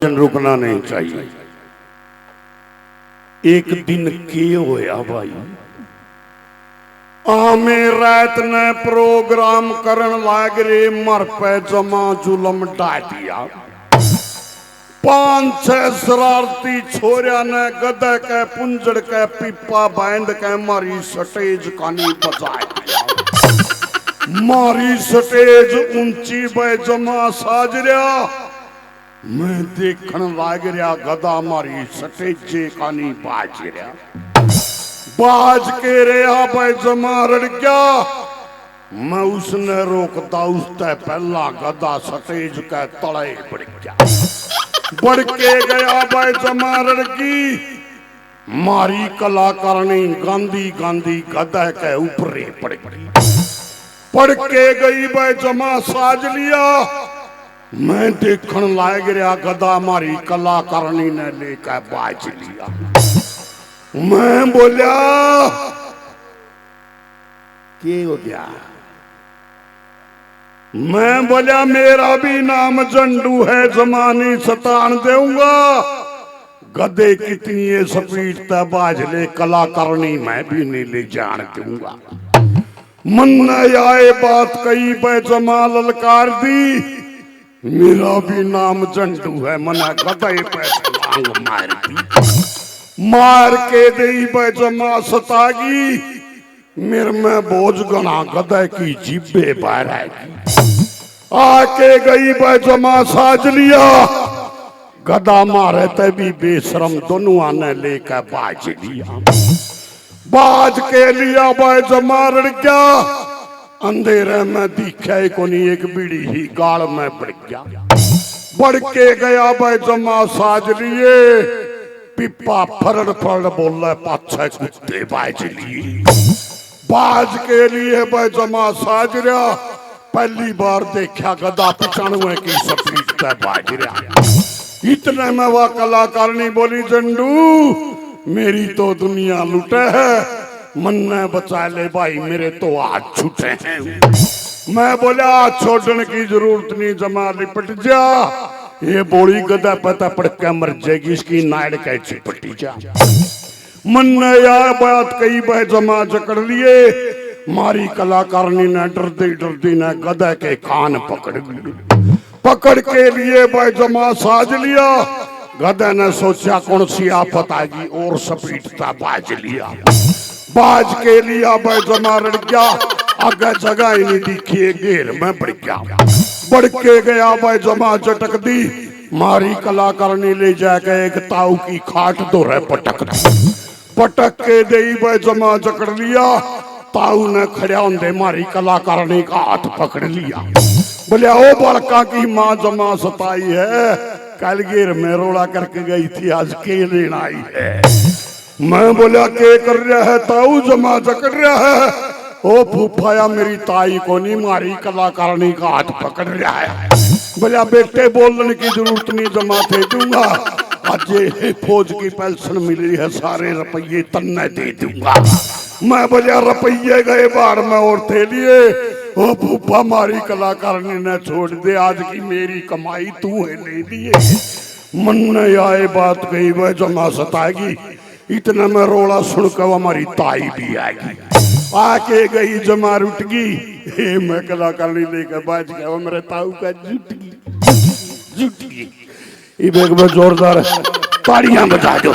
रुकना नहीं चाहिए। एक दिन के होया भाई, आमे रात ने प्रोग्राम करन लाग रे, मर पे जमा जुलम डाल दिया। 5-6 शरारती छोरिया ने गधे के पुंजड़ के पीपा बांध के मारी स्टेज कानी बजा दिया। मारी स्टेज ऊंची बे जमा साजरिया, मैं देखन लाग रहा गधा मारी स्टेजे कानी बाज रहा। बाज के रहा भाई जमा रड़ गया। मैं उसने रोकता उससे पहला गधा स्टेज के तले बढ़ गया। बढ़ के गया भाई जमा रड़ की मारी कलाकारणी गांधी गांधी गधा के ऊपर पड़ गई। पड़ के गई भाई जमा साज लिया। मैं देखन लाग रहा गधा मारी कलाकारणी ने लेकर बाज लिया। मैं बोलिया क्या हो गया? मैं बोलिया मेरा भी नाम जंडू है, जमानी सतान दूंगा। गधे कितनी स्पीड तय बाज ले, कलाकारणी मैं भी नहीं ले जान दूंगा। मन न आए बात कही पे जमा ललकार दी, मेरा भी नाम जंडू है, मना गधे पे मांग मार दी। मार के दई पे जमा सतागी, मेरे में बोझ गना गधे की जीभे बाहर आएगी। आके गई पे जमा साज लिया। गधा मारे ते भी बेशरम दोनों आने लेकर बाज लिया। बाज के लिया भाई जमा रड़ गया। अंधेरे में दिखे को नहीं, एक बीड़ी ही गाल में बढ़ गया। बढ़ के गया भाई जमा साज लिए। पिप्पा फरड़ फरड़ बोल रहे, पाछे कुत्ते बाज लिए। बाज के लिए भाई जमा साज रहा। पहली बार देखा गधा 95 की स्पीड पे बाज रहा। इतने में वह कलाकारणी बोली, जंडू मेरी तो दुनिया लुटे है, मन ने बचा ले भाई, मेरे तो हाथ छूटे हैं। मैं बोला हाथ छोड़ने की जरूरत नहीं, जमा लिपट जा। ये बोली गधा पता पड़ के मर जाएगी, इसकी नाड़ के चिपटी जा। मन ने यार बात कही भाई जमा जकड़ लिए। मारी कलाकारणी ने डरती ने गधा के कान पकड़ लिए। पकड़ के लिए भाई जमा साज लिया। गधा ने सोचा कौन सी आफत आएगी और स्पीड था बाज लिया। बाज के लिया भाई जमा रड़ गया। आगे जगह ही नहीं दिखी, घेर में बढ़ गया। बढ़ के गया भाई जमा झटक दी। मारी कलाकारणी ले जाके एक ताऊ की खाट दो रहे पटक दी। पटक के दई भाई जमा जकड़ लिया। ताऊ ने खड़ा होंदे मारी कलाकारणी का हाथ पकड़ लिया। बोलिया ओ बड़का की माँ जमा सताई है, कल घेर में रोड़ा करके गई थी, आज के लेना आई है। मैं बोला के कर रहा है? ताऊ जमा जकड़ रहा है। ओ फूफाया मेरी ताई को नहीं, मारी कलाकारणी का हाथ पकड़ रहा है। बोला बेटे बोलने की जरूरत नहीं, जमा थे दूंगा। आज ये फौज की पेंशन मिली है, सारे रुपये तन्ने दे दूंगा। मैं बोला रुपये गए बाढ़ में और थे लिए। ओ फूफा मारी कलाकारणी ने छोड़ दे, आज की मेरी कमाई तू है ले लिए। मन ने आए बात कही वह जमा सताएगी। इतना में रोड़ा सुनकर हमारी ताई भी आएगी। आके गई जमा रुट गई। मैं कलाकारणी लेकर बाज गया, मेरे ताऊ का जुट गई। ये बेग में जोरदार ताड़ियां बजा दो।